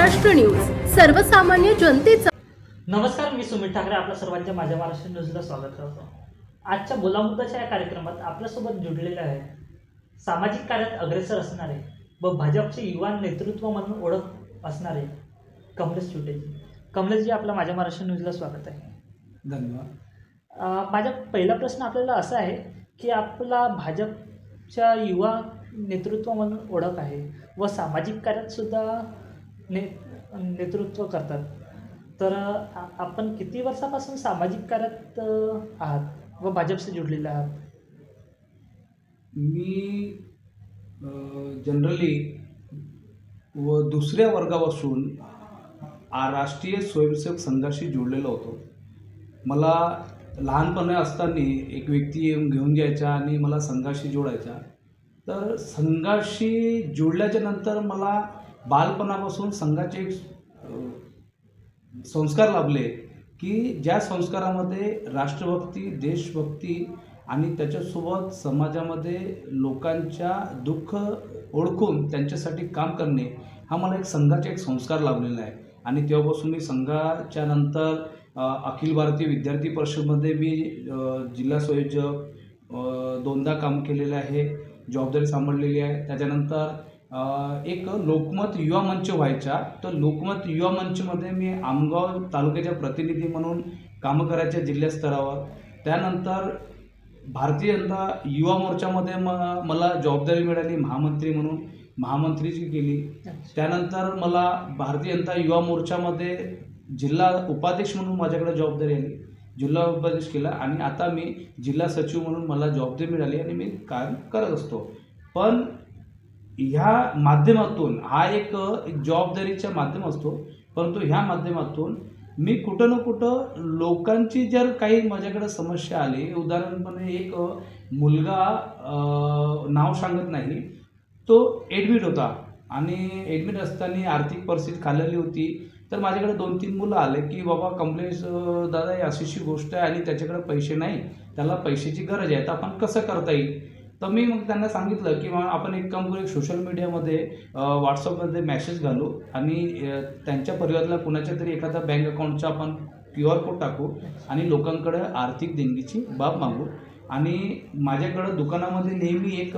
Maharashtra news, सर्वसामान्य जनतेचा। नमस्कार, मी सुमित ठाकरे आपल्या सर्वांच्या माझ्या महाराष्ट्र न्यूजला स्वागत करतो। आजच्या बोलामुद्दाच्या या कार्यक्रमात आपल्यासोबत जुडलेले आहे सामाजिक कार्यात अग्रेसर असणारे व भाजपचे युवा नेतृत्व म्हणून ओळख असणारे कमलेश चुटेजी। कमलेशजी, आपल्या माझ्या महाराष्ट्र न्यूजला स्वागत आहे। धन्यवाद। माझा पहिला प्रश्न आपल्याला असा आहे की आपला भाजपच्या युवा नेतृत्व म्हणून ओळख आहे व सामाजिक कार्यात सुद्धा नेतृत्व करतात, तर आपण किती वर्षापासून सामाजिक कार्यात आहात व भाजपशी जुडलेले आहात? मी जनरली व दुसऱ्या वर्गापासून राष्ट्रीय स्वयंसेवक संघाशी जोडलेलो होतो। मला लहानपणी असताना एक व्यक्ती येऊन घेऊन जायचा आणि मला संघाशी जोडायचा। तर संघाशी जोडल्याच्या नंतर मला बालपणापासून संघाचे संस्कार लाभले की ज्या संस्कारामध्ये राष्ट्रभक्ती, देशभक्ती आणि त्याच्यासोबत समाजामध्ये लोकांच्या दुःख ओळखून त्यांच्यासाठी काम करणे हा मला एक संघाचा एक संस्कार लाभलेला आहे। आणि तेव्हापासून मी संघाच्या नंतर अखिल भारतीय विद्यार्थी परिषदेमध्ये मी जिल्हा संयोजक दोनदा काम केलेलं आहे, जबाबदारी सांभाळलेली आहे। त्याच्यानंतर एक लोकमत युवा मंच व्हायचा, तर लोकमत युवा मंचमध्ये मी आमगाव तालुक्याच्या प्रतिनिधी म्हणून कामं करायच्या जिल्हा स्तरावर। त्यानंतर भारतीय जनता युवा मोर्चामध्ये मला जबाबदारी मिळाली महामंत्री म्हणून, महामंत्रीची केली। त्यानंतर मला भारतीय जनता युवा मोर्चामध्ये जिल्हा उपाध्यक्ष म्हणून माझ्याकडे जबाबदारी आली, जिल्हा उपाध्यक्ष केला आणि आता मी जिल्हा सचिव म्हणून मला जबाबदारी मिळाली आणि मी काम करत असतो। पण ह्या माध्यमातून हा एक जबाबदारीचा माध्यम असतो, परंतु ह्या माध्यमातून मी कुठं ना कुठं लोकांची जर काही माझ्याकडे समस्या आली, उदाहरणपणे एक मुलगा नाव सांगत नाही, तो ॲडमिट होता आणि ॲडमिट असताना आर्थिक परिस्थिती खाल्लेली होती। तर माझ्याकडे 2-3 मुलं आले की बाबा कमलेश दादा ही अशी गोष्ट आहे आणि त्याच्याकडे पैसे नाही, त्याला पैशाची गरज आहे, तर आपण कसं करता येईल? तर मी मग त्यांना सांगितलं की आपण एक काम करू, एक सोशल मीडियामध्ये व्हॉट्सअपमध्ये मॅसेज घालू आणि त्यांच्या परिवाराला कुणाच्या तरी एखादा बँक अकाउंटचा आपण QR कोड टाकू आणि लोकांकडे आर्थिक देणगीची बाब मागू। आणि माझ्याकडं दुकानामध्ये नेहमी एक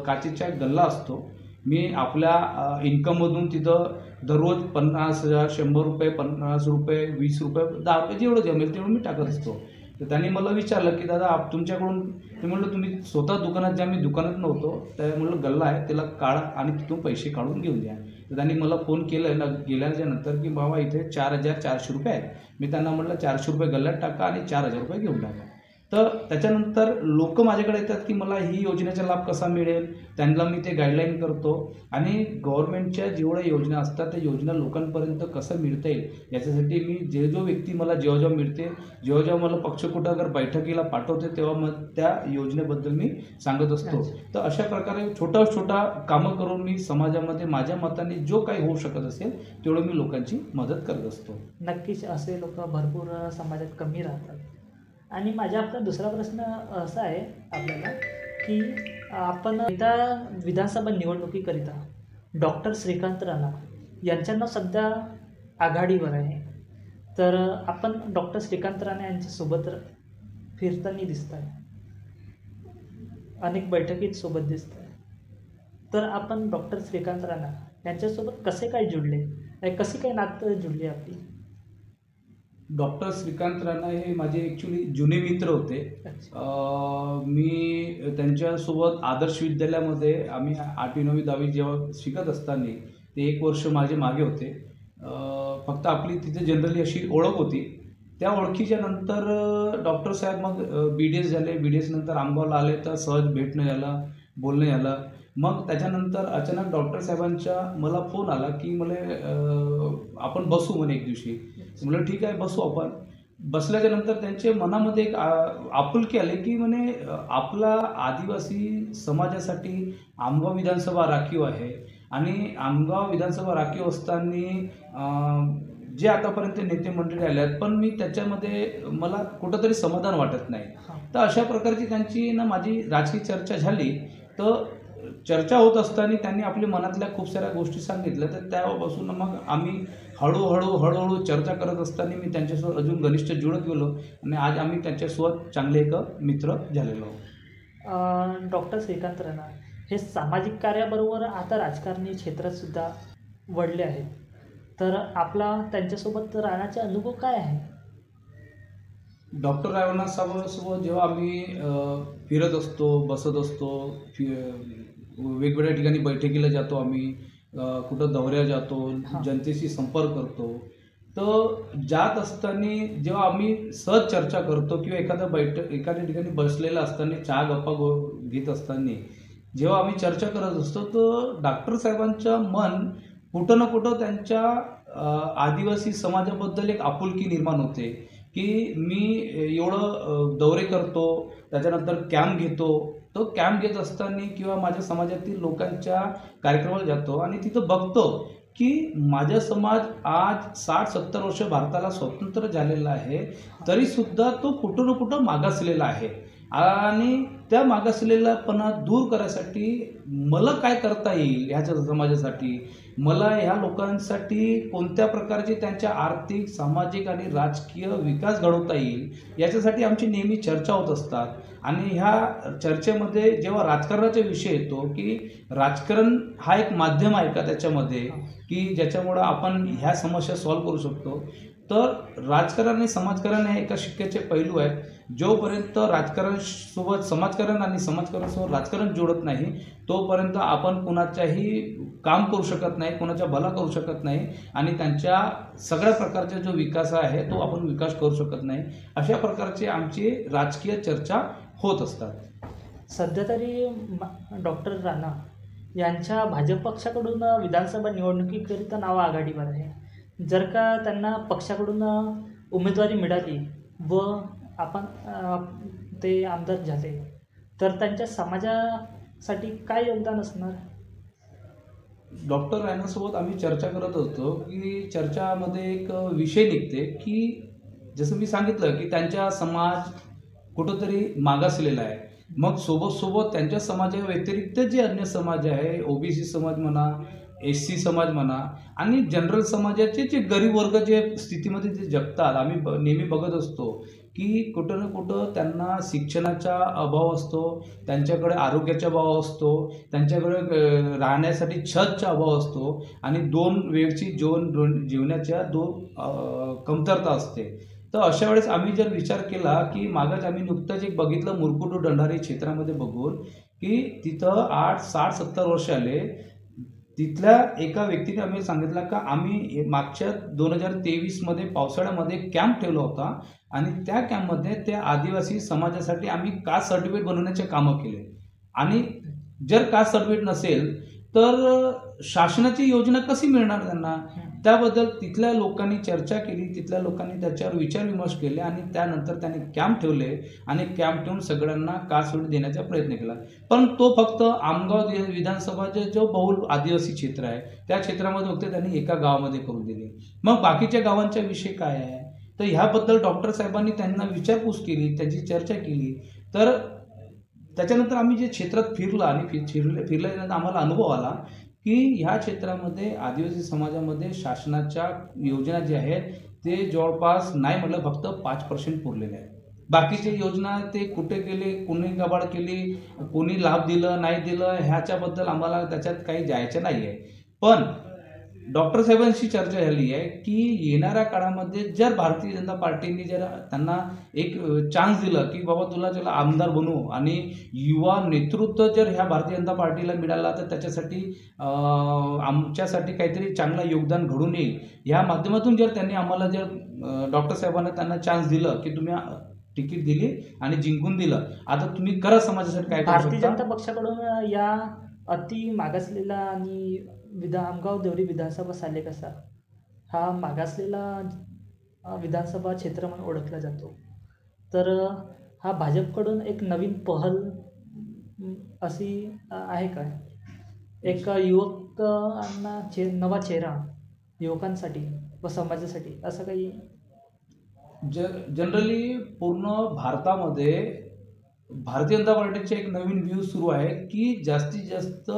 काचेचा गल्ला असतो, मी आपल्या इन्कममधून तिथं दररोज 50,000, 100 रुपये, 50 रुपये, 20 रुपये, 10 रुपये जेवढं जमेल तेवढं मी टाकत असतो। तर त्यांनी मला विचारलं की दादा तुमच्याकडून, ते म्हटलं तुम्ही स्वतः दुकानात ज्या, मी दुकानात नव्हतो, त्या म्हटलं गल्ला आहे त्याला काढा आणि तिथून पैसे काढून घेऊन द्या। तर त्यांनी मला फोन केलं गेल्याच्या नंतर की बाबा इथे 4,400 रुपये आहेत। मी त्यांना म्हटलं 400 रुपये गल्ल्यात टाका आणि 4,000 रुपये घेऊन टाका। तर त्याच्यानंतर लोक माझ्याकडे येतात की मला ही योजनेचा लाभ कसा मिळेल, त्यांना मी ते गाईडलाईन करतो आणि गव्हर्नमेंटच्या जेवढ्या योजना असतात त्या योजना लोकांपर्यंत कसं मिळता येईल याच्यासाठी मी जो व्यक्ती मला जेव्हा मिळते, जेव्हा मला पक्ष कुठं अगर बैठकीला पाठवते तेव्हा मग त्या योजनेबद्दल मी सांगत असतो। तर अशा प्रकारे छोटा कामं करून मी समाजामध्ये माझ्या मताने जो काही होऊ शकत असेल तेवढं मी लोकांची मदत करत असतो। नक्कीच असे लोक भरपूर समाजात कमी राहतात। आणि माझा आपला दुसरा प्रश्न असा आहे आपल्याला की आपण येत्या विधानसभा निवडणुकीकरिता डॉक्टर श्रीकांत राणा यांचं नाव सध्या आघाडीवर आहे, तर आपण डॉक्टर श्रीकांत राणा यांच्यासोबत फिरताना दिसत आहे, अनेक बैठकीत सोबत दिसत आहे, तर आपण डॉक्टर श्रीकांत राणा यांच्यासोबत कसे काय जुडले, कशी काय नातं जुडली आपली? डॉक्टर श्रीकांत राणा हे माझे ॲक्च्युली जुने मित्र होते। मी त्यांच्यासोबत आदर्श विद्यालयामध्ये आम्ही 8वी 9वी 10वी जेव्हा शिकत असताना ते 1 वर्ष माझे मागे होते। फक्त आपली तिथे जनरली अशी ओळख होती। त्या ओळखीच्या नंतर डॉक्टर साहेब मग BDS झाले, BDS नंतर आंबावला आले, तर सहज भेटणं झालं, बोलणं झालं। मग त्याच्यानंतर अचानक डॉक्टर साहेबांचा मला फोन आला की मला आपण बसू म्हणे एक दिवशी। म्हटलं ठीक आहे बसू आपण। बसल्याच्या नंतर त्यांच्या मनामध्ये एक आपुलकी आली की म्हणे आपला आदिवासी समाजासाठी आमगाव विधानसभा राखीव आहे आणि आमगाव विधानसभा राखीव असताना जे आतापर्यंत नेते मंडळी आले आहेत, पण मी त्याच्यामध्ये मला कुठंतरी समाधान वाटत नाही। तर अशा प्रकारची त्यांची ना माझी राजकीय चर्चा झाली। तर चर्चा होत असताना त्यांनी आपल्या मनातल्या खूप साऱ्या गोष्टी सांगितल्या, तर त्यापासून मग आम्ही हळूहळू चर्चा करत असताना मी त्यांच्यासोबत अजून घनिष्ठ जुळत गेलो आणि आज आम्ही त्यांच्यासोबत चांगले एक मित्र झालेलो आहोत. डॉक्टर श्रीकांत राणा हे सामाजिक कार्याबरोबर आता राजकारणी क्षेत्रात सुद्धा वळले आहेत, तर आपला त्यांच्यासोबत राहण्याचा अनुभव काय आहे? डॉक्टर रावणा साहेबांसोबत जेव्हा आम्ही फिरत असतो, बसत असतो, वेगवेगळ्या ठिकाणी बैठकीला जातो, आम्ही कुठं दौऱ्या जातो, जनतेशी संपर्क करतो, तर जात असताना जेव्हा आम्ही सहज चर्चा करतो किंवा एखाद्या ठिकाणी बसलेलं असताना चहा गप्पा घेत असताना जेव्हा आम्ही चर्चा करत असतो, तर डॉक्टर साहेबांचं मन कुठं ना कुठं त्यांच्या आदिवासी समाजाबद्दल एक आपुलकी निर्माण होते की मी एवढं दौरे करतो, त्याच्यानंतर कॅम्प घेतो, तो कॅम्प घेत असताना किंवा माझ्या समाजातील लोकांच्या कार्यक्रमाला जातो आणि तिथं बघतो की माझा समाज आज 60-70 वर्ष भारताला स्वतंत्र झालेला आहे, तरीसुद्धा तो कुठं ना कुठं मागासलेला आहे आणि त्या मागासलेलापणा दूर करायसाठी मला काय करता येईल ह्याच्या समाजासाठी, मला ह्या लोकांसाठी कोणत्या प्रकारचे त्यांच्या आर्थिक, सामाजिक आणि राजकीय विकास घडवता येईल याच्यासाठी आमची नेहमी चर्चा होत असतात. आणि ह्या चर्चेमध्ये जेव्हा राजकारणाचा विषय येतो की राजकारण हा एक माध्यम आहे का त्याच्यामध्ये की ज्याच्यामुळं आपण ह्या समस्या सॉल्व्ह करू शकतो, तर राजकारण आणि समाजकारण हे एका शिक्क्याचे पैलू आहेत. जोपर्यंत राजकारणासोबत समाजकारण आणि समाजकारणासोबत राजकारण जोडत नाही तोपर्यंत आपण कुणाच्याही काम करू शकत नाही, कोणाचा भला करू शकत नाही आणि त्यांच्या सगळ्या प्रकारचा जो विकास आहे तो आपण विकास करू शकत नाही. अशा प्रकारचे आमची राजकीय चर्चा होत असतात. सध्या तरी डॉक्टर राणा यांच्या भाजप पक्षाकडून विधानसभा निवडणुकीकरिता नाव आघाडीवर आहे. जर का त्यांना पक्षाकडून उमेदवारी मिळाली व आपण ते आमदार झाले तर त्यांच्या समाजासाठी काय योगदान असणार? डॉक्टर राणासोबत आम्ही चर्चा करत होतो की चर्चामध्ये एक विषय निघते की जसं मी सांगितलं की त्यांचा समाज कुठंतरी मागासलेला आहे, मग सोबत त्यांच्या समाजाव्यतिरिक्त जे अन्य समाज आहे, ओबीसी समाज म्हणा, SC समाज म्हणा आणि जनरल समाजाचे जे गरीब वर्ग जे स्थितीमध्ये जे जगतात, आम्ही नेहमी बघत असतो की कुठं ना कुठं त्यांना शिक्षणाचा अभाव असतो, त्यांच्याकडे आरोग्याचा अभाव असतो, त्यांच्याकडे राहण्यासाठी छतचा अभाव असतो आणि 2 वेळची जेवणाच्या कमतरता असते. तर अशा वेळेस आम्ही जर विचार केला की मागच आम्ही नुकतंच एक बघितलं मुरकुटू डंडारी क्षेत्रामध्ये बघून की तिथं 60-70 वर्ष आले, तिथल्या एका व्यक्तीने आम्ही सांगितलं का आम्ही मागच्या 2023मध्ये पावसाळ्यामध्ये कॅम्प ठेवला होता आणि त्या कॅम्पमध्ये त्या आदिवासी समाजासाठी आम्ही कास्ट सर्टिफिकेट बनवण्याचे कामं केले आणि जर कास्ट सर्टिफिकेट नसेल तर शासनाची योजना कशी मिळणार त्यांना, त्याबद्दल तिथल्या लोकांनी चर्चा केली, तिथल्या लोकांनी त्याच्यावर विचारविमर्श केले आणि त्यानंतर त्यांनी कॅम्प ठेवले आणि कॅम्प ठेवून सगळ्यांना कास्ट सर्टिफिकेट देण्याचा प्रयत्न केला. पण तो फक्त आमगाव विधानसभाचे जो बहुल आदिवासी क्षेत्र आहे त्या क्षेत्रामध्ये फक्त त्यांनी एका गावामध्ये करून दिले. मग बाकीच्या गावांचा विषय काय आहे, तर ह्याबद्दल डॉक्टर साहेबांनी त्यांना विचारपूस केली, त्यांची चर्चा केली. तर त्याच्यानंतर आम्ही जे क्षेत्रात फिरला आणि फिरल्यानंतर आम्हाला अनुभव आला की ह्या क्षेत्रामध्ये आदिवासी समाजामध्ये शासनाच्या योजना ज्या आहेत ते जवळपास नाही म्हटलं फक्त 5% पुरलेले आहेत. बाकीचे योजना ते कुठे गेले, कोणी गबाड केली, कोणी लाभ दिलं नाही दिलं ह्याच्याबद्दल आम्हाला त्याच्यात काही जायचं नाही आहे. पण डॉक्टर साहेबांशी चर्चा झाली आहे की येणाऱ्या काळामध्ये जर भारतीय जनता पार्टीने जर त्यांना एक चान्स दिला की बाबा तुला त्याला आमदार बनवू आणि युवा नेतृत्व जर ह्या भारतीय जनता पार्टीला मिळाला तर त्याच्यासाठी आमच्यासाठी काहीतरी चांगलं योगदान घडून येईल, ह्या माध्यमातून जर त्यांनी आम्हाला जर डॉक्टर साहेबांना त्यांना चान्स दिलं की तुम्ही तिकीट दिली आणि जिंकून दिलं, आता तुम्ही करा समाजासाठी काय करू शकता. भारतीय जनता पक्षाकडून या अति मागासलेला आणि आमगाव देवरी विधानसभा साले कसा हा मागासलेला विधानसभा क्षेत्र म्हणून ओळखला जातो, तर हा भाजपकडून एक नवीन पहल अशी आहे काय, एक युवकांना नवा चेहरा युवकांसाठी व समाजासाठी असं काही? जनरली पूर्ण भारतामध्ये भारतीय जनता पार्टीचे एक नवीन व्ह्यू सुरू आहे की जास्तीत जास्त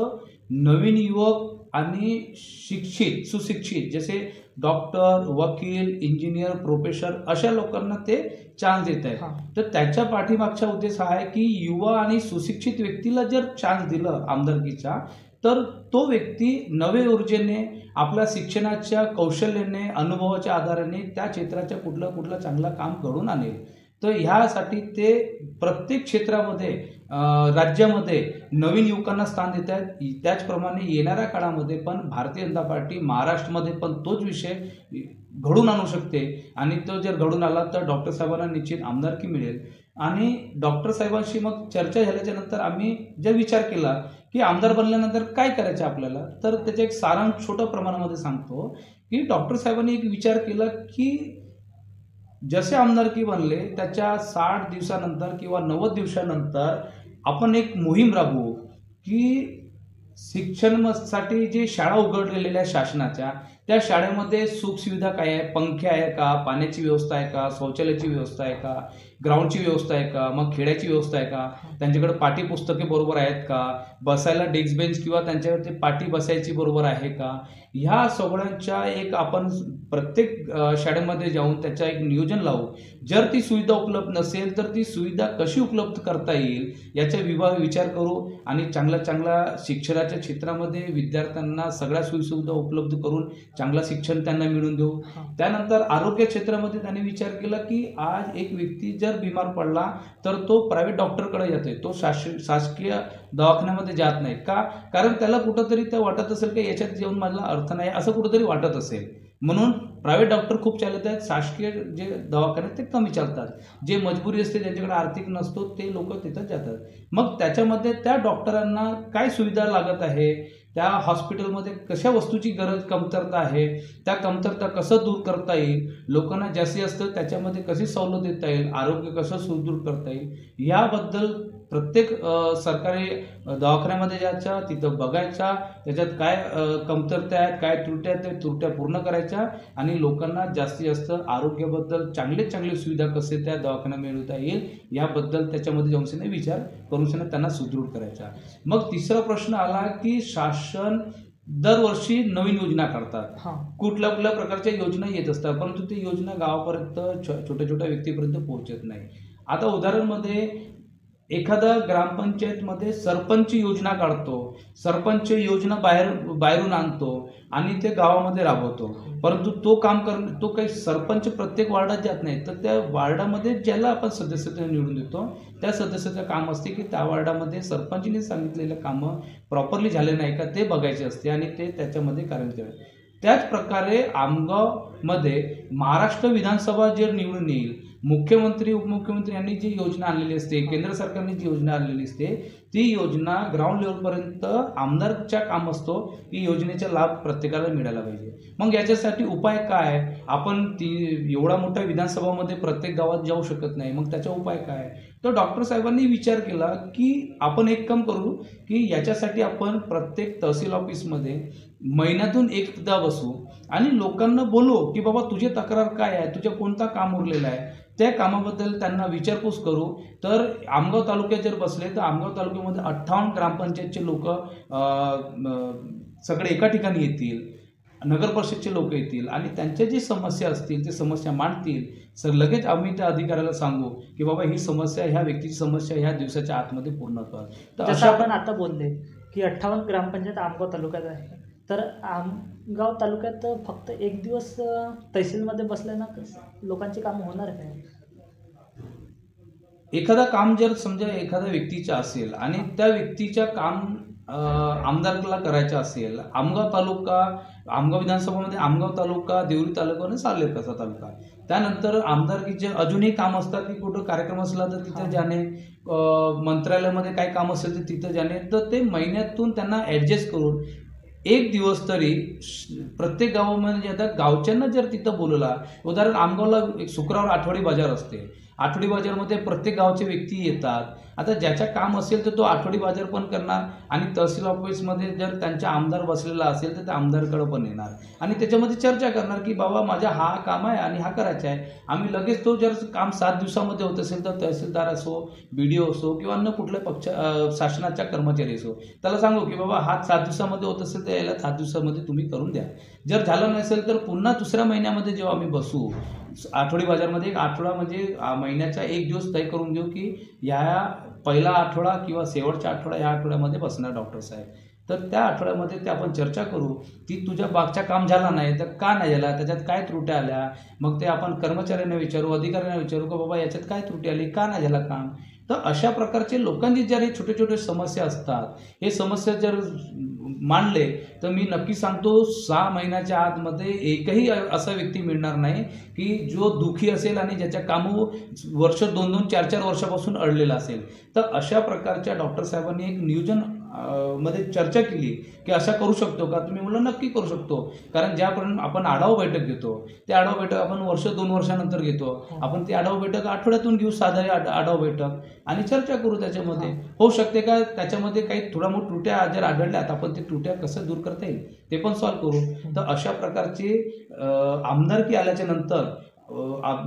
नवीन युवक आणि शिक्षित सुशिक्षित जसे डॉक्टर, वकील, इंजिनियर, प्रोफेसर अशा लोकांना ते चान्स देत आहेत. तर त्याच्या पाठीमागचा उद्देश हा आहे की युवा आणि सुशिक्षित व्यक्तीला जर चान्स दिलं आमदारकीचा तर तो व्यक्ती नवे ऊर्जेने आपल्या शिक्षणाच्या कौशल्याने अनुभवाच्या आधाराने त्या क्षेत्राच्या कुठलं चांगलं काम घडून आणेल. तर ह्यासाठी ते प्रत्येक क्षेत्रामध्ये राज्यामध्ये नवीन युवकांना स्थान देत आहेत. त्याचप्रमाणे येणाऱ्या काळामध्ये पण भारतीय जनता पार्टी महाराष्ट्रामध्ये पण तोच विषय घडून आणू शकते आणि तो जर घडून आला तर डॉक्टर साहेबांना निश्चित आमदारकी मिळेल. आणि डॉक्टर साहेबांशी मग चर्चा झाल्याच्या नंतर आम्ही जर विचार केला की आमदार बनल्यानंतर काय करायचं आपल्याला, तर त्याचा एक सारांश छोट्या प्रमाणामध्ये सांगतो की डॉक्टर साहेबांनी एक विचार केला की जसे आमदारकी बनले त्याच्या 60 दिवसानंतर किंवा 90 दिवसानंतर आपण एक मोहीम राबवू की शिक्षणासाठी जे शाळा उघडलेल्या शासनाच्या त्या शाळेमध्ये सुखसुविधा काय आहे, पंखे आहे का, पाण्याची व्यवस्था आहे का, शौचालयाची व्यवस्था आहे का, ग्राउंडची व्यवस्था आहे का, मग खेळाची व्यवस्था आहे का, त्यांच्याकडे पाठ्यपुस्तके बरोबर आहेत का, बसायला डेस्क बेंच किंवा त्यांच्यावरती पाठी बसायची बरोबर आहे का, ह्या सगळ्यांच्या एक आपण प्रत्येक शाळेमध्ये जाऊन त्याचं एक नियोजन लावू. जर ती सुविधा उपलब्ध नसेल तर ती सुविधा कशी उपलब्ध करता येईल याचा विचार करू आणि चांगल्या शिक्षणाच्या क्षेत्रामध्ये विद्यार्थ्यांना सगळ्या सोयीसुविधा उपलब्ध करून चांगलं शिक्षण त्यांना मिळवून देऊ. त्यानंतर आरोग्य क्षेत्रामध्ये त्यांनी विचार केला की आज एक व्यक्ती जर बिमार पडला तर तो प्रायव्हेट डॉक्टरकडे जातोय, तो शासकीय दवाखान्यामध्ये जात नाही का, कारण त्याला कुठंतरी ते वाटत असेल की याच्यात जेवण माझा अर्थ नाही असं कुठंतरी वाटत असेल. म्हणून प्रायव्हेट डॉक्टर खूप चालत आहेत, शासकीय जे दवाखाने ते कमी चालतात. जे मजबुरी असते ज्यांच्याकडे आर्थिक नसतो ते लोक तिथं जातात. मग त्याच्यामध्ये त्या डॉक्टरांना काय सुविधा लागत आहे, त्या हॉस्पिटलमध्ये कशा वस्तूची कमतरता आहे, त्या कमतरता कसं दूर करता येईल, लोकांना जास्तीत जास्त त्याच्यामध्ये कशी सवलत देता येईल, आरोग्य कसं सुदृढ करता येईल याबद्दल प्रत्येक सरकारी दवाखान्यामध्ये जायचा, तिथं बघायचा, त्याच्यात काय कमतरता आहेत, काय त्रुट्या आहेत, त्या त्रुट्या पूर्ण करायच्या आणि लोकांना जास्तीत जास्त आरोग्याबद्दल चांगली सुविधा कसे त्या दवाखान्यात मिळवता येईल याबद्दल त्याच्यामध्ये जाऊन विचार करून त्यांना सुदृढ करायचा. मग तिसरा प्रश्न आला की शासन दरवर्षी नवीन योजना काढतात, कुठल्या प्रकारच्या योजना येत असतात, परंतु ती योजना गावापर्यंत छोट्या व्यक्तीपर्यंत पोहोचत नाही. आता उदाहरणमध्ये एखादा ग्रामपंचायतमध्ये सरपंच योजना काढतो, सरपंच योजना बाहेरून आणतो आणि ते गावामध्ये राबवतो, परंतु तो काही सरपंच प्रत्येक वार्डात जात नाही. तर त्या वार्डामध्ये ज्याला आपण सदस्यत्व निवडून देतो त्या सदस्याचं काम असते की त्या वार्डामध्ये सरपंचने सांगितलेलं कामं प्रॉपरली झाले नाही का ते बघायचे असते आणि ते त्याच्यामध्ये कार्यान्वित करायचे. त्याच प्रकारे आमगावमध्ये महाराष्ट्र विधानसभा जे निवडून येईल, मुख्यमंत्री उपमुख्यमंत्री यांनी जी योजना आणलेली असते, केंद्र सरकारने जी योजना आणलेली असते ती योजना ग्राउंड लेवलपर्यंत आमदारच्या काम असतो की योजनेचा लाभ प्रत्येकाला मिळाला पाहिजे. मग याच्यासाठी उपाय काय, आपण एवढा मोठ्या विधानसभामध्ये प्रत्येक गावात जाऊ शकत नाही, मग त्याचा उपाय काय. तर डॉक्टर साहेबांनी विचार केला की आपण एक काम करू की याच्यासाठी आपण प्रत्येक तहसील ऑफिसमध्ये महिन्यातून एकदा बसू आणि लोकांना बोलू की बाबा तुझी तक्रार काय आहे, तुझं कोणता काम उरलेलं आहे, त्या कामाबद्दल त्यांना विचारपूस करू. तर आमगाव तालुक्यात जर बसले तर आमगाव तालुक्यामध्ये 58 ग्रामपंचायतचे लोक सगळे एका ठिकाणी येतील, नगर परिषदचे लोक येतील आणि त्यांच्या जी समस्या असतील ते समस्या मांडतील. सर लगेच आम्ही त्या अधिकाऱ्याला सांगू की बाबा ही समस्या, ह्या व्यक्तीची समस्या ह्या दिवसाच्या आतमध्ये पूर्ण कर. तर जसं आपण आता बोलले की 58 ग्रामपंचायत आमगाव तालुक्यात आहे, तर आमगाव तालुक्यात फक्त एक दिवस तहसीलमध्ये बसल्यानं लोकांची कामं होणार आहे. एखादा काम जर समजा एखाद्या व्यक्तीचं असेल आणि त्या व्यक्तीच्या काम आमदारला करायचं असेल, आमगाव विधानसभामध्ये आमगाव तालुका, देवरी तालुका आणि सालेकसा तालुका, त्यानंतर आमदारकीचे अजूनही काम असतात की कुठं कार्यक्रम असला तर तिथे जाणे, मंत्रालयामध्ये काय काम असेल तर तिथं जाणे. तर ते महिन्यातून त्यांना ॲडजस्ट करून एक दिवस तरी प्रत्येक गावामध्ये आता गावच्यांना जर तिथं बोलवला, उदाहरण आमगावला एक शुक्रवार आठवडी बाजार असते, आठवडी बाजारमध्ये प्रत्येक गावचे व्यक्ती येतात. आता ज्याच्या काम असेल तर तो आठवडी बाजार पण करणार आणि तहसील ऑफिसमध्ये जर त्यांचा आमदार बसलेला असेल तर त्या आमदारकडे पण येणार आणि त्याच्यामध्ये चर्चा करणार की बाबा माझा हा काम आहे आणि हा करायचा आहे. आम्ही लगेच तो जर काम 7 दिवसामध्ये होत असेल तर तहसीलदार असो, BDO असो किंवा अन्य कुठल्या शासनाच्या कर्मचारी असो त्याला सांगू की बाबा हा 7 दिवसामध्ये होत असेल तर याला 7 दिवसामध्ये तुम्ही करून द्या. जर झालं नसेल तर पुन्हा दुसऱ्या महिन्यामध्ये जेव्हा आम्ही बसू आठवडी बाजारमध्ये, एक आठवडा म्हणजे महिन्याचा 1 दिवस तय करून घेऊ की या पहिला आठवडा किंवा शेवटचा आठवडा या आठवड्यामध्ये बसणार डॉक्टर साहेब. तर त्या आठवड्यामध्ये ते आपण चर्चा करू की तुझ्या बागचा काम झाला नाही तर का नाही झाला, त्याच्यात काय त्रुट्या आल्या. मग ते आपण कर्मचाऱ्यांना विचारू, अधिकाऱ्यांना विचारू की बाबा याच्यात काय त्रुटी आली, का नाही झाला काम. तर अशा प्रकारचे लोकांची जर हे छोटे छोटे समस्या असतात, हे समस्या जर मांडले तर मी नक्की सांगतो 6 महिन्याच्या आतमध्ये एकही असा व्यक्ती मिळणार नाही की जो दुखी असेल आणि ज्याच्या कामं वर्ष 2-2, 4-4 वर्षापासून अडलेला असेल. तर अशा प्रकारच्या डॉक्टर साहेबांनी एक नियोजन मध्ये चर्चा केली की अशा करू शकतो का. तुम्ही म्हणलं नक्की करू शकतो, कारण ज्यापर्यंत आपण आढावा बैठक घेतो ते आढावा बैठक आपण वर्ष 2 वर्षानंतर घेतो. आपण ती आढावा बैठक आठवड्यातून घेऊ, साधारी आढावा बैठक, आणि चर्चा करू त्याच्यामध्ये. होऊ शकते का त्याच्यामध्ये काही थोडा मोठ्या त्रुट्या जर आढळल्यात आपण ते त्रुट्या कसं दूर करता येईल ते पण सॉल्व्ह करू. तर अशा प्रकारची आमदारकी आल्याच्या नंतर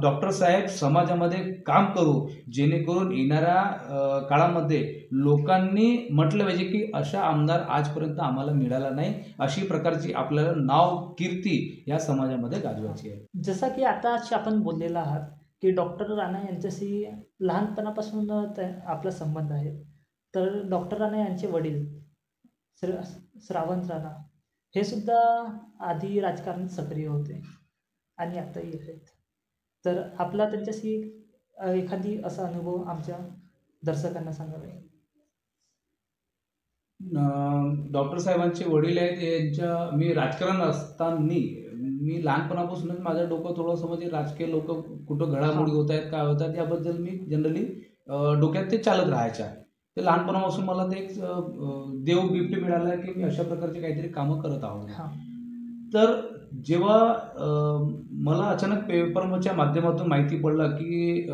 डॉक्टर साहेब समाजामध्ये काम करू, जेणेकरून येणाऱ्या काळामध्ये लोकांनी म्हटलं पाहिजे की अशा आमदार आजपर्यंत आम्हाला मिळाला नाही. अशी प्रकारची आपल्याला नाव कीर्ती या समाजामध्ये गाजवायची आहे. जसं की आता आपण बोललेला आहात की डॉक्टर राणा यांच्याशी लहानपणापासून आपला संबंध आहे. तर डॉक्टर राणा यांचे वडील श्रावण राणा हे सुद्धा आधी राजकारणात सक्रिय होते आणि आताही आहेत. तर आपला त्यांच्याशी एखादी असा अनुभव आमच्या दर्शकांना सांगावे. डॉक्टर साहेबांचे वडील आहेत यांच्या, मी राजकारण असताना मी लहानपणापासूनच माझं डोकं थोडंसं म्हणजे राजकीय लोक कुठं घडामोडी होत आहेत, काय होत आहेत याबद्दल मी जनरली डोक्यात ते चालत राहायच्या. ते लहानपणापासून मला ते एक देव गिफ्ट मिळालं की मी अशा प्रकारचे काहीतरी कामं करत आहोत. तर जेव्हा मला अचानक पेपरच्या माध्यमातून माहिती पडलं की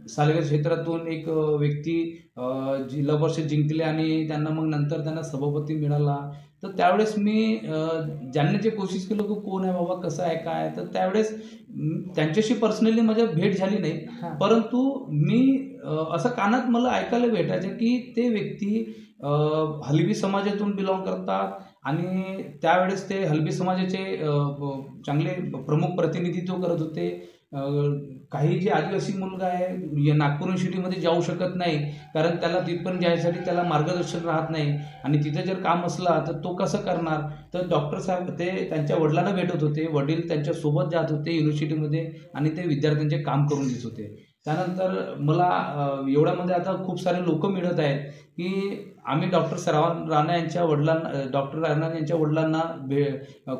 सालेगाव क्षेत्रातून एक व्यक्ती जिल्हा परिषद जिंकले आणि त्यांना मग नंतर त्यांना सभापती मिळाला. तर त्यावेळेस मी जाणण्याची कोशिश केली की कोण आहे बाबा, कसं आहे, काय. तर त्यावेळेस त्यांच्याशी पर्सनली माझ्या भेट झाली नाही, परंतु मी असं कानात मला ऐकायला भेटायचं की ते व्यक्ती हलबी समाजातून बिलॉंग करतात आणि त्यावेळेस ते हलबी समाजाचे चांगले प्रमुख प्रतिनिधित्व करत होते. काही जे आदिवासी मुलगा आहे नागपूर युनिव्हर्सिटीमध्ये जाऊ शकत नाही कारण त्याला तिथपर्यंत जायसाठी त्याला मार्गदर्शन राहत नाही आणि तिथे जर काम असला तर तो कसं करणार. तर डॉक्टर साहेब ते त्यांच्या वडिलांना भेटत होते, वडील त्यांच्यासोबत जात होते युनिव्हर्सिटीमध्ये आणि ते विद्यार्थ्यांचे काम करून देत होते. त्यानंतर मला एवढ्यामध्ये आता खूप सारे लोक मिळत आहेत की आम्ही डॉक्टर श्रावण राणा यांच्या वडिलांना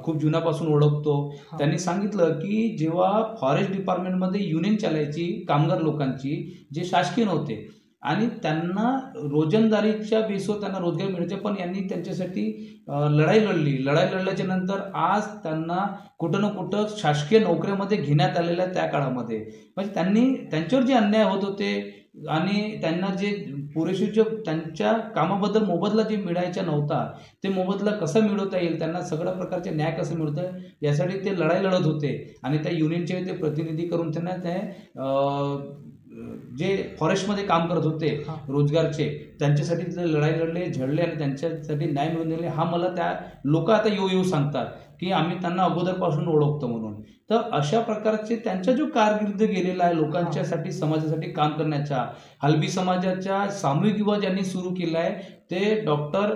खूप जुन्यापासून ओळखतो. त्यांनी सांगितलं की जेव्हा फॉरेस्ट डिपार्टमेंटमध्ये युनियन चालायची कामगार लोकांची जे शासकीय नव्हते आणि त्यांना रोजंदारीच्या बेसवर त्यांना रोजगार मिळायचे, पण यांनी त्यांच्यासाठी लढाई लढल्याच्या नंतर आज त्यांना कुठं ना कुठं शासकीय नोकऱ्यामध्ये घेण्यात आलेल्या त्या काळामध्ये म्हणजे त्यांच्यावर जे अन्याय होत होते आणि त्यांना जे पुरेशी जे त्यांच्या कामाबद्दल मोबदला जे मिळायचा नव्हता ते मोबदला कसा मिळवता येईल, त्यांना सगळ्या प्रकारचे न्याय कसं मिळतं यासाठी ते लढाई लढत होते आणि त्या युनियनचे ते प्रतिनिधी करून त्यांना ते जे फॉरेस्टमध्ये काम करत होते रोजगारचे त्यांच्यासाठी ते लढाई लढले, झडले आणि त्यांच्यासाठी न्याय मिळवून दिले. हा मला त्या लोक आता येऊ सांगतात की आम्ही त्यांना अगोदरपासून ओळखतो म्हणून. तर अशा प्रकारचे त्यांचा जो कारकीर्द गेलेला आहे लोकांच्यासाठी समाजासाठी काम करण्याचा, हलबी समाजाच्या सामूहिक विवाह ज्यांनी सुरू केला आहे ते डॉक्टर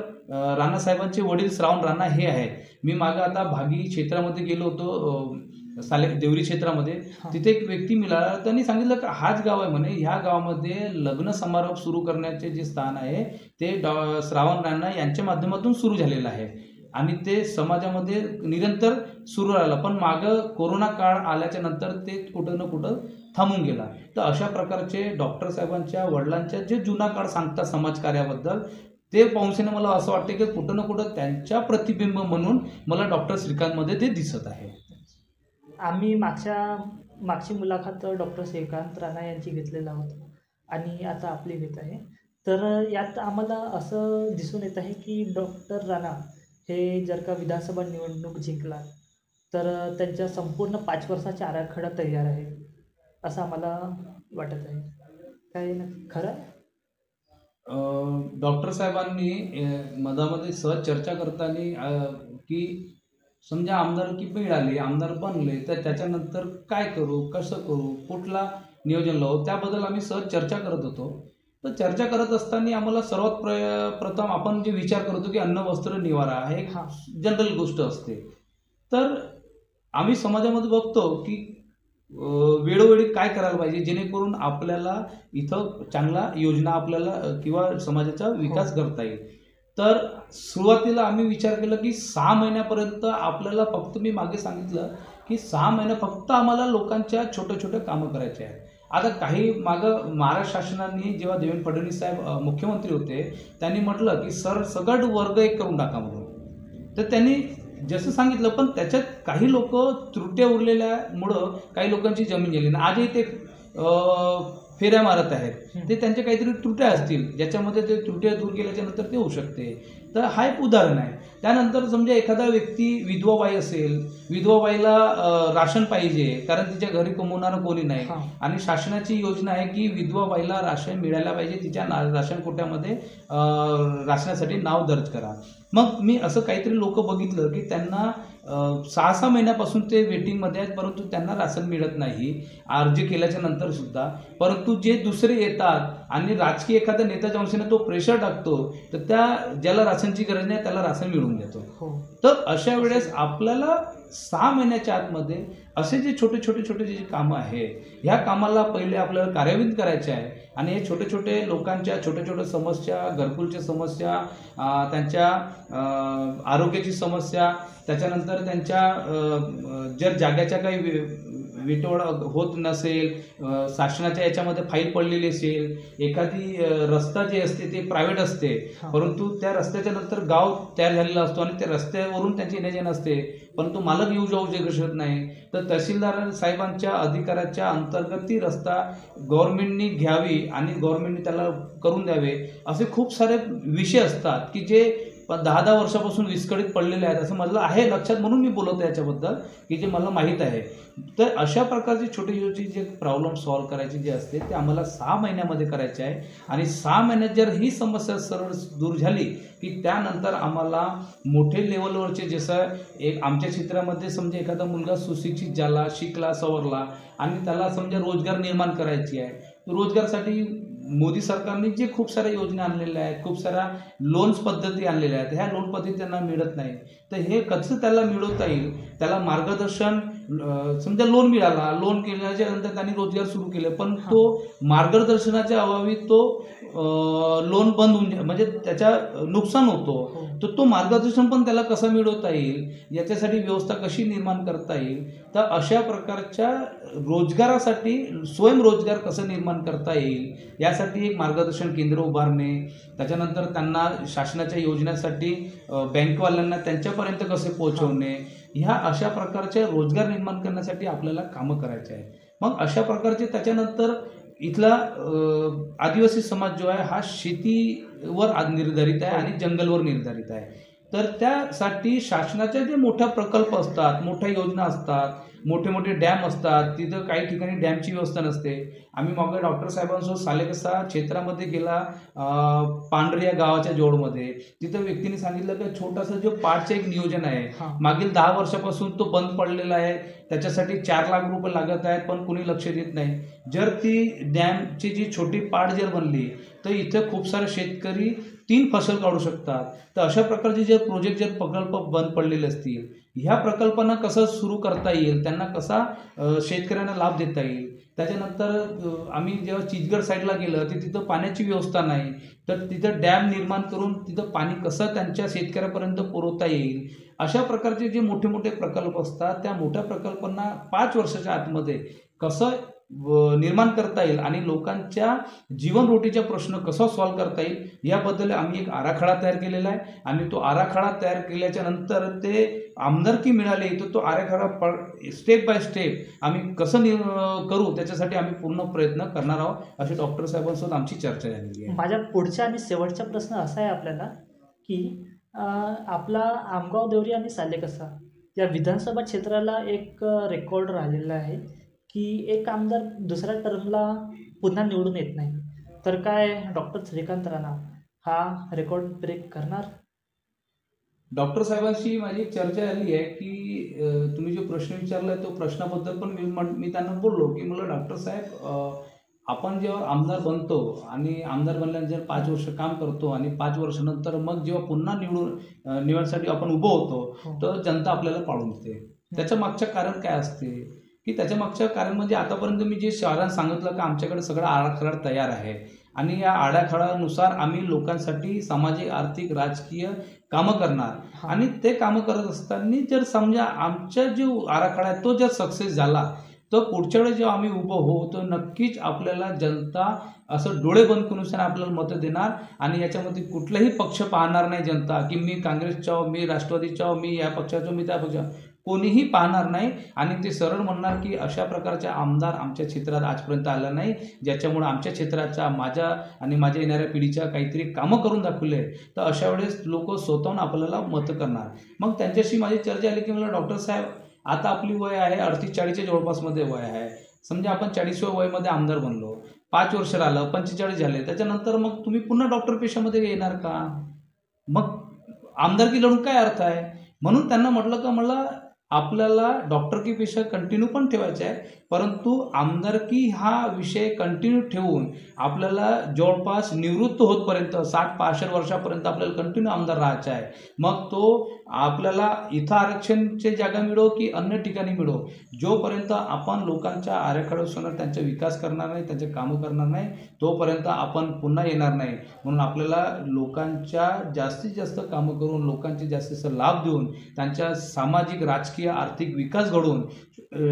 राणासाहेबांचे वडील श्रावण राणा हे आहेत. मी मागं आता भागी क्षेत्रामध्ये गेलो होतो देवरी क्षेत्रामध्ये, तिथे एक व्यक्ती मिळाला, त्यांनी सांगितलं की हाच गाव आहे म्हणे, ह्या गावामध्ये लग्न समारंभ सुरू करण्याचे जे स्थान आहे ते श्रावण राणा यांच्या माध्यमातून सुरू झालेलं आहे आणि ते समाजामध्ये निरंतर सुरू राहिलं. पण मागं कोरोना काळ आल्याच्या नंतर ते कुठं ना कुठं थांबून गेला. तर अशा प्रकारचे डॉक्टर साहेबांच्या वडिलांच्या जे जुना काळ सांगतात समाजकार्याबद्दल ते पाहून मला असं वाटतं की कुठं ना कुठं त्यांच्या प्रतिबिंब म्हणून मला डॉक्टर श्रीकांतमध्ये ते दिसत आहे. आम्ही मागच्या मागची मुलाखत डॉक्टर श्रीकांत राणा यांची घेतलेला होता आणि आता आपली घेत आहे. तर यात आम्हाला असं दिसून येत आहे की डॉक्टर राणा हे जर का विधानसभा निवडणूक जिंकला तर त्यांच्या संपूर्ण 5 वर्षाचा आराखडा तयार आहे असं आम्हाला वाटत आहे. काय खरं आहे? डॉक्टर साहेबांनी मधामध्ये सहज चर्चा करताना की समजा आमदारकी मिळाली, आमदार बनले, तर त्याच्यानंतर काय करू, कसं करू, कुठला नियोजन लावू, त्याबद्दल आम्ही सहज चर्चा करत होतो. तर चर्चा करत असताना आम्हाला सर्वात प्रथम आपण जे विचार करतो की अन्न, वस्त्र, निवारा हे एक जनरल गोष्ट असते. तर आम्ही समाजामध्ये बघतो की वेळोवेळी काय करायला पाहिजे जेणेकरून आपल्याला इथं चांगला योजना आपल्याला किंवा समाजाचा विकास करता येईल. तर सुरुवातीला आम्ही विचार केला की 6 महिन्यापर्यंत आपल्याला फक्त, मी मागे सांगितलं की 6 महिने फक्त आम्हाला लोकांच्या छोटे छोटे कामं करायचे आहेत. आता काही मागं महाराष्ट्र शासनाने जेव्हा देवेंद्र फडणवीस साहेब मुख्यमंत्री होते त्यांनी म्हटलं की सगळं वर्ग एक करून टाका म्हणून. तर त्यांनी जसं सांगितलं, पण त्याच्यात काही लोक त्रुट्या उरलेल्यामुळं काही लोकांची जमीन गेली ना आजही ते फेऱ्या मारत आहेत. ते त्यांच्या काहीतरी त्रुट्या असतील ज्याच्यामध्ये ते त्रुट्या दूर केल्याच्या नंतर ते होऊ शकते. तर हा एक उदाहरण आहे. त्यानंतर समजा एखादा व्यक्ती विधवा बाई असेल, विधवा बाईला राशन पाहिजे कारण तिच्या घरी कमवणारं कोणी नाही आणि शासनाची योजना आहे की विधवा बाईला राशन मिळायला पाहिजे, तिच्या राशन कोट्यामध्ये राशनासाठी नाव दर्ज करा. मग मी असं काहीतरी लोक बघितलं की त्यांना 6-6 महिन्यापासून ते वेटिंगमध्ये आहेत परंतु त्यांना राशन मिळत नाही अर्ज केल्याच्या नंतर सुद्धा. परंतु जे दुसरे येतात आणि राजकीय एखाद्या नेत्याच्या अंशाने तो प्रेशर टाकतो तर त्या ज्याला राशनची गरज नाही त्याला राशन मिळवून देतो. तर अशा वेळेस आपल्याला 6 महिन्याच्या आतमध्ये असे जे छोटे छोटे जे कामं आहेत ह्या कामाला पहिले आपल्याला कार्यान्वित करायचे आहे आणि हे छोटे छोटे लोकांच्या छोट्या समस्या, घरकुलच्या समस्या, त्यांच्या आरोग्याची समस्या, त्याच्यानंतर त्यांच्या जर जाग्याच्या काही विटवड होत नसेल, शासनाच्या याच्यामध्ये फाईल पडलेली असेल, एखादी रस्ता जे असते ते प्रायव्हेट असते परंतु त्या रस्त्याच्या नंतर गाव तयार झालेला असतो आणि त्या रस्त्यावरून त्यांची येण्याचे नसते परंतु मालक येऊ जाऊ शकत नाही. तर तहसीलदार साहेबांच्या अधिकाराच्या अंतर्गत ती रस्ता गव्हर्नमेंटनी घ्यावी आणि गव्हर्नमेंटने त्याला करून द्यावे. असे खूप सारे विषय असतात की जे 10-10 वर्षापासून विस्कळीत पडलेले आहेत असं मला आहे लक्षात, म्हणून मी बोलतो याच्याबद्दल की जे मला माहीत आहे. तर अशा प्रकारचे छोटे छोटे जे प्रॉब्लेम सॉल्व्ह करायचे जे असते ते आम्हाला 6 महिन्यामध्ये करायचे आहे आणि 6 महिन्यात जर ही समस्या सरळ दूर झाली की त्यानंतर आम्हाला मोठे लेवलवरचे जसं एक आमच्या क्षेत्रामध्ये समजा एखादा मुलगा सुशिक्षित झाला, शिकला, सवरला आणि त्याला समजा रोजगार निर्माण करायची आहे. रोजगारसाठी मोदी सरकारने जे खूप साऱ्या योजना आणलेल्या आहेत, खूप साऱ्या लोन्स पद्धती आणलेल्या आहेत, ह्या लोन पद्धती त्यांना मिळत नाही. तर हे कसं त्याला मिळवता येईल, त्याला मार्गदर्शन, समजा लोन मिळाला, लोन केल्याच्या नंतर त्यांनी रोजगार सुरू केले पण तो मार्गदर्शनाच्या अभावी तो लोन बंद होऊन म्हणजे त्याच्या नुकसान होतो. तर तो मार्गदर्शन पण त्याला कसं मिळवता येईल, याच्यासाठी व्यवस्था कशी निर्माण करता येईल. तर अशा प्रकारच्या रोजगारासाठी स्वयंरोजगार कसं निर्माण करता येईल यासाठी एक मार्गदर्शन केंद्र उभारणे, त्याच्यानंतर त्यांना शासनाच्या योजनेसाठी बँकवाल्यांना त्यांच्यापर्यंत कसे पोहोचवणे, ह्या अशा प्रकारच्या रोजगार निर्माण करण्यासाठी आपल्याला कामं करायचे आहे. मग अशा प्रकारचे त्याच्यानंतर इथला आदिवासी समाज जो आहे हा शेतीवर निर्धारित आहे आणि जंगलवर निर्धारित आहे. तर त्यासाठी शासनाचे जे मोठे प्रकल्प असतात, मोठ्या योजना असतात, मोठे मोठे डॅम असतात, तिथं काही ठिकाणी डॅमची व्यवस्था नसते. आम्ही मागे डॉक्टर साहेबांसोबत सालेकसा क्षेत्रामध्ये गेला, पांढरी या गावाच्या जोडमध्ये, तिथं व्यक्तीने सांगितलं की छोटासा जो पाटचं एक नियोजन आहे मागील 10 वर्षापासून तो बंद पडलेला आहे, त्याच्यासाठी 4 लाख रुपये लागत आहेत पण कुणी लक्ष देत नाही. जर ती डॅमची जी छोटी पाट जर बनली तर इथं खूप सारे शेतकरी 3 फसल काढू शकतात. तर अशा प्रकारचे जे प्रोजेक्ट जर प्रकल्प बंद पडलेले असतील, ह्या प्रकल्पांना कसं सुरू करता येईल, त्यांना कसा शेतकऱ्यांना लाभ देता येईल. त्याच्यानंतर आम्ही जेव्हा चिचगड साईडला गेलं तर तिथं पाण्याची व्यवस्था नाही, तर तिथं डॅम निर्माण करून तिथं पाणी कसं त्यांच्या शेतकऱ्यापर्यंत पुरवता येईल. अशा प्रकारचे जे मोठे मोठे प्रकल्प असतात त्या मोठ्या प्रकल्पांना 5 वर्षाच्या आतमध्ये कसं निर्माण करता येईल आणि लोकांच्या जीवनरोटीचा प्रश्न कसा सॉल्व्ह करता येईल याबद्दल आम्ही एक आराखडा तयार केलेला आहे आणि तो आराखडा तयार केल्याच्या नंतर ते आमदारकी मिळाली तर तो आराखडा स्टेप बाय स्टेप आम्ही कसं करू त्याच्यासाठी आम्ही पूर्ण प्रयत्न करणार आहोत अशी डॉक्टर साहेबांसोबत आमची चर्चा झालेली आहे. माझ्या पुढचा आणि शेवटचा प्रश्न असा आहे आपल्याला की आपला आमगाव देवरी आणि सालेकसा या विधानसभा क्षेत्राला एक रेकॉर्ड राहिलेला आहे की एक आमदार दुसऱ्या टर्मला पुन्हा निवडून येत नाही, तर काय डॉक्टर श्रीकांत राणा हा रेकॉर्ड ब्रेक करणार? डॉक्टर साहेबांशी माझी एक चर्चा झाली आहे की तुम्ही जो प्रश्न विचारला तो प्रश्नाबद्दल पण मी त्यांना बोललो की मला डॉक्टर साहेब आपण जेव्हा आमदार बनतो आणि आमदार बनल्यानंतर 5 वर्ष काम करतो आणि 5 वर्षानंतर मग जेव्हा पुन्हा निवडण्यासाठी आपण उभं होतो तर जनता आपल्याला पाळून देते. त्याच्या मागचं कारण काय असते की त्याच्या मागचं कारण म्हणजे आतापर्यंत मी जे शहरात सांगितलं की आमच्याकडे सगळा आराखडा तयार आहे आणि या आराखड्यानुसार आम्ही लोकांसाठी सामाजिक आर्थिक राजकीय कामं करणार आणि ते कामं करत असताना जर समजा आमचा जो आराखडा आहे तो जर सक्सेस झाला तर पुढच्या वेळेस जेव्हा आम्ही उभं होऊ तर नक्कीच आपल्याला जनता असं डोळे बंद करून आपल्याला मतं देणार आणि याच्यामध्ये कुठलाही पक्ष पाहणार नाही जनता की मी काँग्रेसचा हो, मी राष्ट्रवादीचा हो, मी या पक्षाचा मी त्या पक्षाचा, कोणीही पाहणार नाही आणि ते सरळ म्हणणार की अशा प्रकारचा आमदार आमच्या क्षेत्रात आजपर्यंत आला नाही ज्याच्यामुळे आमच्या क्षेत्राच्या माझ्या आणि माझ्या येणाऱ्या पिढीच्या काहीतरी कामं करून दाखवले. तर अशा वेळेस लोक स्वतःहून आपल्याला मतं करणार. मग त्यांच्याशी माझी चर्चा आली की मला डॉक्टर साहेब आता आपली वय आहे 38-40च्या जवळपासमध्ये वय आहे, समजा आपण 40व्या वयामध्ये आमदार बनलो, 5 वर्ष राहिलं 45 झाले, त्याच्यानंतर मग तुम्ही पुन्हा डॉक्टर पेशामध्ये येणार का? मग आमदारकी लढून काय अर्थ आहे? म्हणून त्यांना म्हटलं का मला आपल्याला डॉक्टरकी पेशा कंटिन्यू पण ठेवायचा आहे, परंतु आमदारकी हा विषय कंटिन्यू ठेवून आपल्याला जवळपास निवृत्त होतपर्यंत 60-65 वर्षापर्यंत आपल्याला कंटिन्यू आमदार राहायचा आहे. मग तो आपल्याला इथं आरक्षणचे जागा मिळो की अन्य ठिकाणी मिळो, जोपर्यंत आपण लोकांच्या आराखड्यानुसार त्यांचा विकास करणार नाही, त्यांचे कामं करणार नाही, तोपर्यंत आपण पुन्हा येणार नाही. म्हणून आपल्याला लोकांच्या जास्तीत जास्त कामं करून लोकांचे जास्तीत जास्त लाभ देऊन त्यांच्या सामाजिक राजकीय आर्थिक विकास घडवून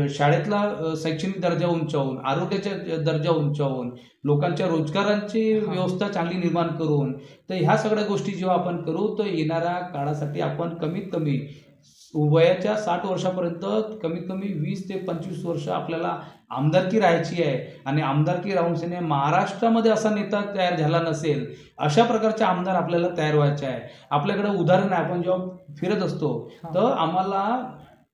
शाळेतला शैक्षणिक दर्जा उंचावून, आरोग्याचा दर्जा उंचावून, लोकांच्या रोजगारांची व्यवस्था चांगली निर्माण करून, तर ह्या सगळ्या गोष्टी जेव्हा आपण करू तर येणाऱ्या काळासाठी आपण कमीत कमी वयाच्या 60 वर्षापर्यंत कमीत कमी 20 ते 25 वर्ष आपल्याला आमदारकी राहायची आहे आणि आमदारकी राहून महाराष्ट्रामध्ये असा नेता तयार झाला नसेल अशा प्रकारचे आमदार आपल्याला तयार व्हायचे आहे. आपल्याकडे उदाहरण आहे, आपण जेव्हा फिरत असतो तर आम्हाला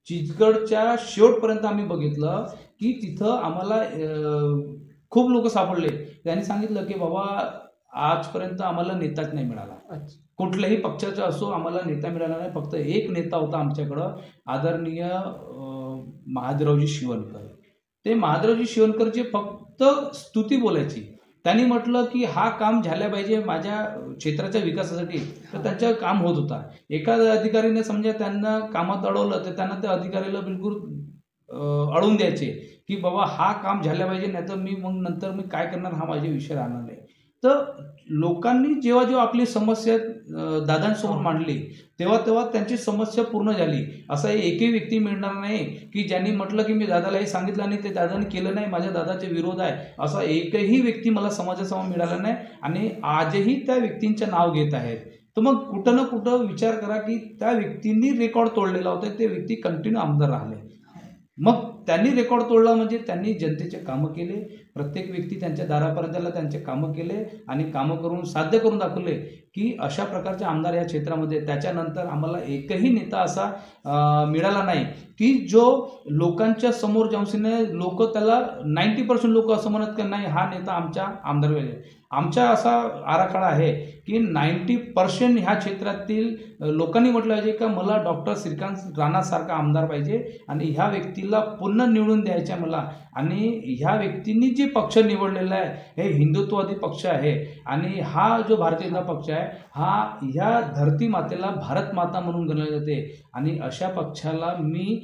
चिचगडच्या शेवटपर्यंत आम्ही बघितलं की तिथं आम्हाला खूप लोक सापडले, त्यांनी सांगितलं की बाबा आजपर्यंत आम्हाला नेताच नाही मिळाला, कुठल्याही पक्षाचा असो आम्हाला नेता मिळाला नाही, फक्त एक नेता होता आमच्याकडं आदरणीय महादेवरावजी शिवणकर. ते महादेवरावजी शिवणकरचे फक्त स्तुती बोलायची. त्यांनी म्हटलं की हा काम झाल्या पाहिजे माझ्या क्षेत्राच्या विकासासाठी, तर त्यांचं काम होत होता. एखाद्या अधिकारीने समजा त्यांना कामात अडवलं तर त्यांना त्या अधिकाऱ्याला बिलकुल अडवून द्यायचे की बाबा हा काम झाल्या पाहिजे, नाही तर मी मग नंतर मी काय करणार हा माझा विषय राहणार नाही. तर लोकांनी जेव्हा जेव्हा आपली समस्या दादांसमोर मांडली तेव्हा त्यांची समस्या पूर्ण झाली. असा एकही व्यक्ती मिळणार नाही की ज्यांनी म्हटलं की मी दादाला हे सांगितलं आणि ते दादाने केलं नाही, माझ्या दादाचे विरोध आहे, असा एकही व्यक्ती मला समाजासमोर मिळाला नाही आणि आजही त्या व्यक्तींचं नाव घेत आहेत. तर मग कुठं ना कुठं विचार करा की त्या व्यक्तींनी रेकॉर्ड तोडलेला होता, ते व्यक्ती कंटिन्यू आमदार राहिले. मग त्यांनी रेकॉर्ड तोडला म्हणजे त्यांनी जनतेचे कामं केले, प्रत्येक व्यक्ती त्यांच्या दारापर्यंतला त्यांचे कामं केले आणि कामं करून साध्य करून दाखवले की अशा प्रकारचे आमदार या क्षेत्रामध्ये. त्याच्यानंतर आम्हाला एकही नेता असा मिळाला नाही की जो लोकांच्या समोर जाऊन लोक त्याला 90% लोक असं म्हणत की नाही हा नेता आमच्या आमदार वेळेस. आमचा असा आराखडा आहे की 90% ह्या क्षेत्रातील लोकांनी म्हटलं पाहिजे का मला डॉक्टर श्रीकांत राणासारखा आमदार पाहिजे आणि ह्या व्यक्तीला पुन्हा निवडून द्यायचं मला. आणि ह्या व्यक्तींनी जे पक्ष निवडलेला आहे हे हिंदुत्ववादी पक्ष आहे आणि हा जो भारतीय जनता पक्ष आहे हा ह्या धरती मातेला भारत माता म्हणून गणले जाते आणि अशा पक्षाला मी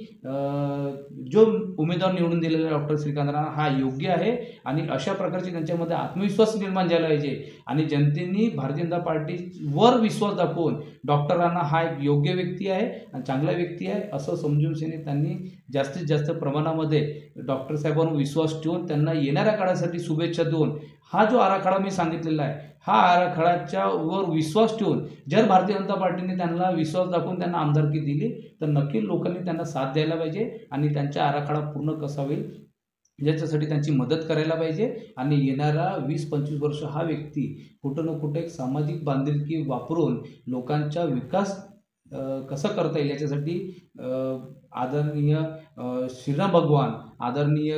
जो उमेदवार निवडून दिलेला डॉक्टर श्रीकांत राणा हा योग्य आहे आणि अशा प्रकारचे त्यांच्यामध्ये आत्मविश्वास निर्माण झाला पाहिजे आणि जनतेने भारतीय जनता पार्टीवर विश्वास दाखवून डॉक्टर राणा हा एक योग्य व्यक्ती आहे आणि चांगला व्यक्ती आहे असं समजून त्यांनी जास्तीत जास्त प्रमाणामध्ये डॉक्टर साहेबांवर विश्वास ठेवून त्यांना येणाऱ्या काळासाठी शुभेच्छा देऊन हा जो आराखडा मी सांगितलेला आहे हा आराखड्याच्या वर विश्वास ठेवून जर भारतीय जनता पार्टीने त्यांना विश्वास दाखवून त्यांना आमदारकी दिली तर नक्की लोकांनी त्यांना साथ द्यायला पाहिजे आणि त्यांचा आराखडा पूर्ण कसा होईल याच्यासाठी त्यांची मदत करायला पाहिजे आणि येणारा 20-25 वर्ष हा व्यक्ती कुठं ना कुठे एक सामाजिक बांधिलकी वापरून लोकांचा विकास कसा करता येईल याच्यासाठी आदरणीय श्रीराम भगवान आदरणीय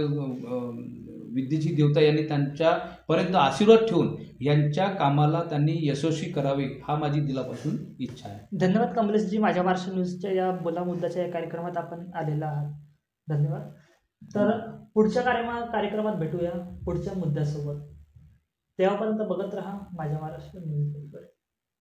विद्येची देवता यांनी त्यांच्यापर्यंत आशीर्वाद ठेवून यांच्या कामाला त्यांनी यशस्वी करावे हा माझी दिलापासून इच्छा आहे. धन्यवाद कमलेशजी, माझ्या महाराष्ट्र न्यूजच्या या बोला मुद्द्याच्या या कार्यक्रमात आपण आलेला आहात. धन्यवाद. तर पुढच्या कार्यक्रमात भेटूया पुढच्या मुद्द्यासोबत. तेव्हापर्यंत बघत राहा माझ्या महाराष्ट्र न्यूज.